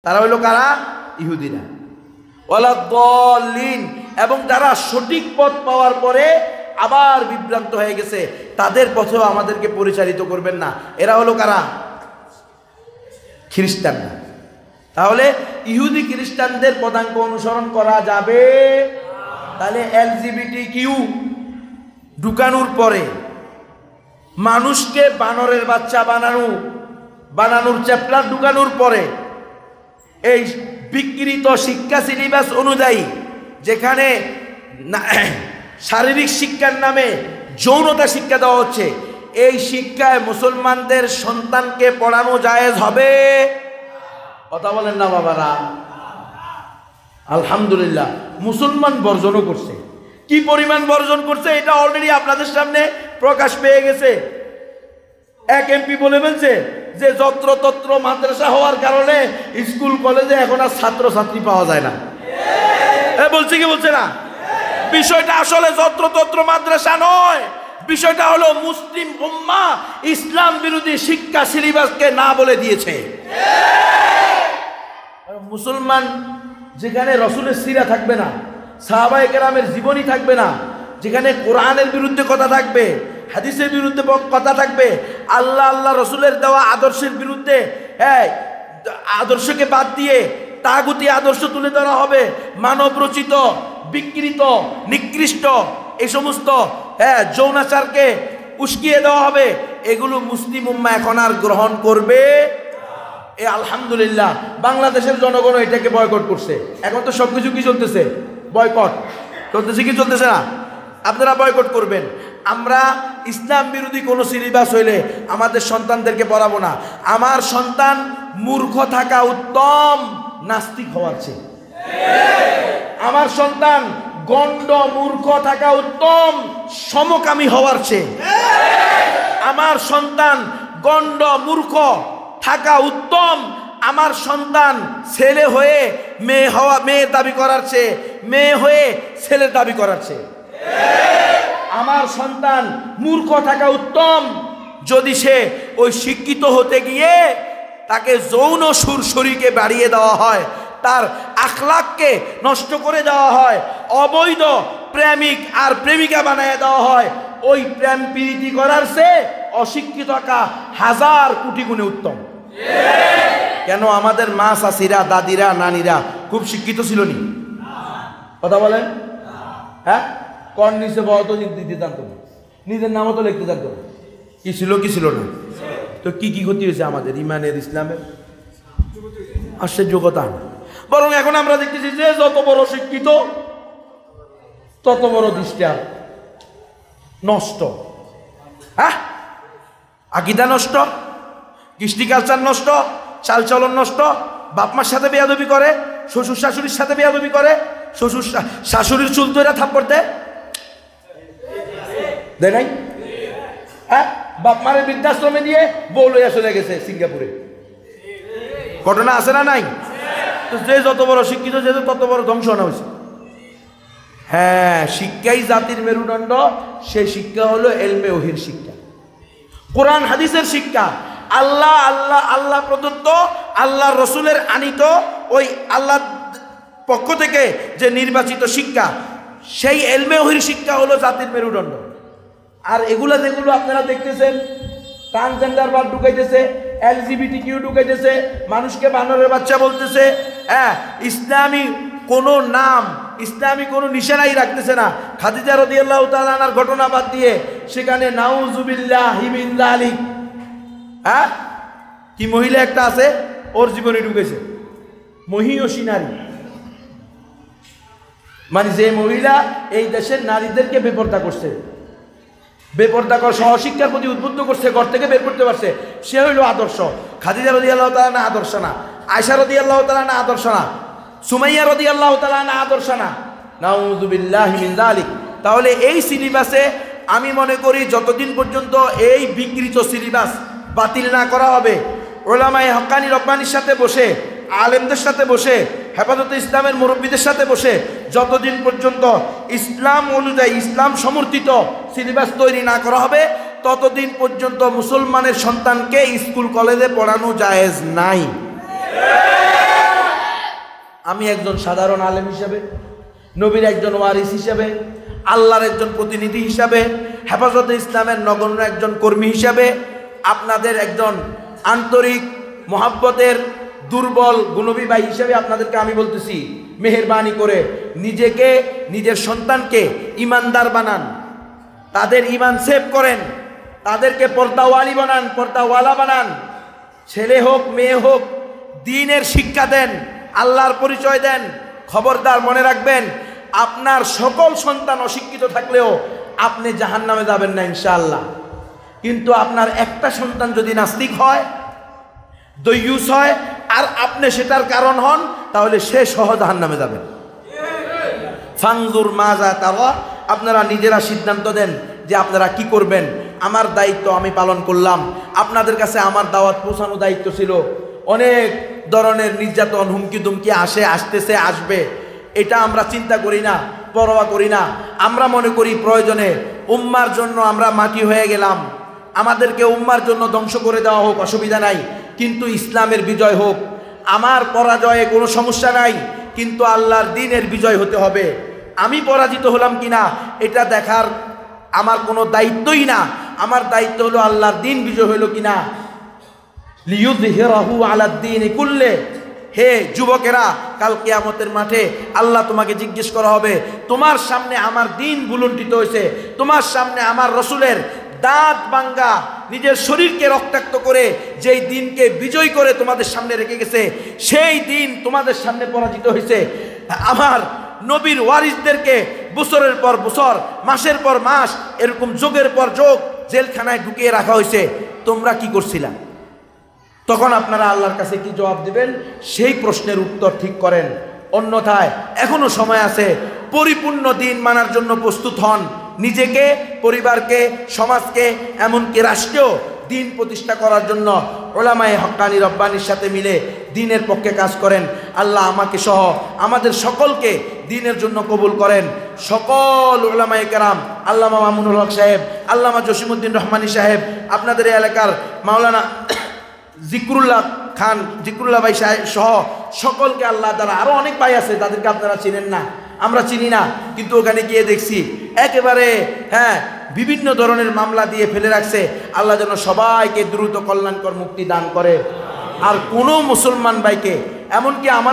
তারা হইল কারা? ইহুদিরা। ওয়ালাদ-দাল্লিন, এবং যারা সঠিক পথ পাওয়ার পরে আবার বিভ্রান্ত হয়ে গেছে, তাদের পথেও আমাদেরকে পরিচালিত করবেন না। এরা হলো কারা? খ্রিস্টানরা। তাহলে ইহুদি খ্রিস্টানদের পদাঙ্ক অনুসরণ করা যাবে? তাহলে LGBTQ ঢুকানোর পরে মানুষকে বানরের বাচ্চা বানানোর চ্যাপ্টার ঢুকানোর পরে এই বিকৃত শিক্ষা সিলেবাস অনুযায়ী যেখানে শারীরিক শিক্ষার নামে যৌনতা শিক্ষা দেওয়া হচ্ছে, এই শিক্ষায় মুসলমানদের সন্তানকে পড়ানো জায়েজ হবে? কথা বলেন না বাবারা? আলহামদুলিল্লাহ, মুসলমান বর্জনও করছে। কি পরিমাণ বর্জন করছে এটা অলরেডি আপনাদের সামনে প্রকাশ পেয়ে গেছে। এক MP বলে ফেলছে যে যত্রতত্র মাদ্রাসা হওয়ার কারণে স্কুল কলেজে এখন আর ছাত্রছাত্রী পাওয়া যায় না। বলছে কি বলছে না? বিষয়টা আসলে যত্রতত্র মাদ্রাসা নয়, বিষয়টা হলো মুসলিম উম্মাহ ইসলাম বিরোধী শিক্ষা সিলেবাসকে না বলে দিয়েছে। মুসলমান যেখানে রসুলের সিরা থাকবে না, সাহাবায়ে কেরামের জীবনী থাকবে না, যেখানে কোরআনের বিরুদ্ধে কথা থাকবে, হাদিসের বিরুদ্ধে কথা থাকবে, আল্লাহ রসুলের দেওয়া আদর্শের বিরুদ্ধে আদর্শকে বাদ দিয়ে তাগুতি আদর্শ তুলে ধরা হবে, মানব রচিত বিকৃত নিকৃষ্ট এই সমস্ত যৌনাচারকে উস্কিয়ে দেওয়া হবে, এগুলো মুসলিম উম্মাহ এখন আর গ্রহণ করবে? আলহামদুলিল্লাহ, বাংলাদেশের জনগণ এটাকে বয়কট করছে। এখন তো সবকিছু কি চলতেছে? বয়কট চলতেছে। কি চলতেছে না? আপনারা বয়কট করবেন। আমরা ইসলাম বিরোধী কোনো সিলেবাস হইলে আমাদের সন্তানদেরকে পড়াবো না। আমার সন্তান মূর্খ থাকা উত্তম নাস্তিক হওয়ার চেয়ে। আমার সন্তান গণ্ড মূর্খ থাকা উত্তম সমকামী হওয়ার চেয়ে। আমার সন্তান গণ্ড মূর্খ থাকা উত্তম আমার সন্তান ছেলে হয়ে মেয়ের দাবি করার চেয়ে, মেয়ে হয়ে ছেলের দাবি করার চেয়ে। আমার সন্তান মূর্খ থাকা উত্তম যদি সে ওই শিক্ষিত হতে গিয়ে তাকে যৌন সুরসুরিকে বাড়িয়ে দেওয়া হয়, তার আখলাককে নষ্ট করে দেওয়া হয়, অবৈধ প্রেমিক আর প্রেমিকা বানিয়ে দেওয়া হয়, ওই প্রেম প্রীতি করার চেয়ে অশিক্ষিত থাকা হাজার কোটি গুণে উত্তম। কেন আমাদের মা চাচিরা দাদিরা নানিরা খুব শিক্ষিত ছিল নি? কথা বলেন। হ্যাঁ, কর নিচে বহুত দিতে জানতো, নিজের নামও তো লিখতে জানতো। কি ছিল কি ছিল না? তো কি কি ক্ষতি হয়েছে আমাদের ইমানের ইসলামের? আশ্চর্য কথা। বরং এখন আমরা দেখতেছি যে যত বড় শিক্ষিত তত বড় দৃষ্টি নষ্ট। হ্যাঁ, আকীদা নষ্ট, কৃষ্টি কালচার নষ্ট, চালচলন নষ্ট, বাপমার সাথে বেয়াদবি করে, শ্বশুর শাশুড়ির সাথে বেয়াদবি করে, শ্বশুর শাশুড়ির চুল ধরে থাপ্পড় দেয় নাই? হ্যাঁ, বাপমারে বৃদ্ধাশ্রমে দিয়ে বউ লইয়া চলে গেছে সিঙ্গাপুরে। ঘটনা আছে না নাই? তো যে যত বড় শিক্ষিত যে তত বড় ধ্বংস না হয়েছে। হ্যাঁ, শিক্ষাই জাতির মেরুদণ্ড। সেই শিক্ষা হলো এলমে ওহির শিক্ষা, কোরআন হাদিসের শিক্ষা, আল্লাহ আল্লাহ আল্লাহ প্রদত্ত, আল্লাহ রসুলের আনিত, ওই আল্লাহ পক্ষ থেকে যে নির্বাচিত শিক্ষা, সেই এলমে ওহির শিক্ষা হলো জাতির মেরুদণ্ড। আর এগুলা যেগুলো আপনারা দেখতেছেন, ট্রান্সজেন্ডার বাদ ঢুকাইতেছে, LGBTQ ঢুকাইতেছে, মানুষকে বানরের বাচ্চা বলতেছে, হ্যাঁ, ইসলামী কোনো নাম, ইসলামী কোনো নিশানাই রাখতেছে না। খাদিজা রাদিয়াল্লাহু তাআলা আনহার ঘটনা বাদ দিয়ে সেখানে নাউজুবিল্লাহি মিন যালিক, হ্যাঁ, কি মহিলা একটা আছে ওর জীবনে ঢুকেছে, মহিয়সী নারী, মানে যে মহিলা এই দেশের নারীদেরকে বেপরদা করছে, বেপরদা কর সহশিক্ষার প্রতি উদ্বুদ্ধ করছে, ঘর থেকে বের করতে পারছে, সে হইল আদর্শ। খাদিজা রাদিয়াল্লাহু তাআলা না আদর্শ না, আয়েশা রাদিয়াল্লাহু তাআলা না আদর্শ না, সুমাইয়া রাদিয়াল্লাহু তাআলা না আদর্শ না, নাউযুবিল্লাহি মিন যালিক। তাহলে এই সিলেবাসে আমি মনে করি যতদিন পর্যন্ত এই বিকৃত সিলেবাস বাতিল না করা হবে, উলামায়ে হক্কানি রব্বানির সাথে বসে, আলেমদের সাথে বসে, হেফাজতে ইসলামের মুরব্বীদের সাথে বসে যতদিন পর্যন্ত ইসলাম অনুযায়ী ইসলাম সমর্থিত সিলেবাস তৈরি না করা হবে, ততদিন পর্যন্ত মুসলমানের সন্তানকে স্কুল কলেজে পড়ানো জায়েজ নাই। আমি একজন সাধারণ আলেম হিসাবে, নবীর একজন ওয়ারিস হিসাবে, আল্লাহর একজন প্রতিনিধি হিসাবে, হেফাজতে ইসলামের নগণ্য একজন কর্মী হিসাবে, আপনাদের একজন আন্তরিক মহাব্বতের দুর্বল গুণবী ভাই হিসাবে আপনাদেরকে আমি বলতেছি, মেহেরবানি করে নিজেকে, নিজের সন্তানকে ইমানদার বানান, তাদের ইমান সেভ করেন, তাদেরকে পর্দাওয়ালি বানান, পর্দাওয়ালা বানান। ছেলে হোক মেয়ে হোক দ্বীনের শিক্ষা দেন, আল্লাহর পরিচয় দেন। খবরদার মনে রাখবেন, আপনার সকল সন্তান অশিক্ষিত থাকলেও আপনি জাহান্নামে যাবেন না ইনশাআল্লাহ। কিন্তু আপনার একটা সন্তান যদি নাস্তিক হয়, দয়ুস হয়, আর আপনি সেটার কারণ হন, তাহলে সে সহ জাহান্নামে যাবেন। ফাংজুর মাজা তারা, আপনারা নিজেরা সিদ্ধান্ত দেন যে আপনারা কি করবেন। আমার দায়িত্ব আমি পালন করলাম, আপনাদের কাছে আমার দাওয়াত পৌঁছানো দায়িত্ব ছিল। অনেক ধরনের নির্যাতন, হুমকি দুমকি আসতেছে, আসবে, এটা আমরা চিন্তা করি না, পরোয়া করি না। আমরা মনে করি প্রয়োজনে উম্মার জন্য আমরা মাটি হয়ে গেলাম, আমাদেরকে উম্মার জন্য ধ্বংস করে দেওয়া হোক, অসুবিধা নাই, কিন্তু ইসলামের বিজয় হোক। আমার পরাজয়ে কোনো সমস্যা নাই, কিন্তু আল্লাহর দ্বীনের বিজয় হতে হবে। আমি পরাজিত হলাম কিনা এটা দেখার আমার কোনো দায়িত্বই না। আমার দায়িত্ব হলো আল্লাহর দ্বীন বিজয় হলো কিনা। লিইয়ুযহিরাহু আলাদ দ্বীনি কুল্লি। হে যুবকেরা, কাল কিয়ামতের মাঠে আল্লাহ তোমাকে জিজ্ঞেস করা হবে, তোমার সামনে আমার দ্বীন বুলুণ্ঠিত হয়েছে, তোমার সামনে আমার রসুলের দাঁত ভাঙ্গা, নিজের শরীরকে রক্তাক্ত করে যেই দিনকে বিজয় করে তোমাদের সামনে রেখে গেছে, সেই দিন তোমাদের সামনে পরাজিত হয়েছে। আমার নবীর ওয়ারিসদেরকে বছরের পর বছর, মাসের পর মাস, এরকম যোগের পর যোগ জেলখানায় ঢুকিয়ে রাখা হয়েছে। তোমরা কি করছিলা? তখন আপনারা আল্লাহর কাছে কি জবাব দিবেন, সেই প্রশ্নের উত্তর ঠিক করেন। অন্যথায় এখনো সময় আছে, পরিপূর্ণ দিন মানার জন্য প্রস্তুত হন। নিজেকে, পরিবারকে, সমাজকে, এমনকি রাষ্ট্রেও দিন প্রতিষ্ঠা করার জন্য ওলামায়ে হক্কানি রব্বানির সাথে মিলে দিনের পক্ষে কাজ করেন। আল্লাহ আমাকে সহ আমাদের সকলকে দিনের জন্য কবুল করেন। সকল ওলামায়ে কেরাম, আল্লামা মামুনুল হক সাহেব, আল্লামা জসিমউদ্দিন রহমানী সাহেব, আপনাদের এই এলাকার মাওলানা জিকরুল্লাহ খান, জিকরুল্লাহ ভাই সাহেব সহ সকলকে আল্লাহ তাআলা, আরও অনেক ভাই আছে তাদেরকে আপনারা চিনেন না, আমরা চিনি না, কিন্তু ওখানে গিয়ে দেখছি একেবারে বিভিন্ন ধরনের মামলা দিয়ে ফেলে রাখছে। আল্লাহ যেন সবাইকে দ্রুত কল্যাণকর মুক্তি দান করে। আর কোনো মুসলমান ভাইকে, এমনকি আমাদের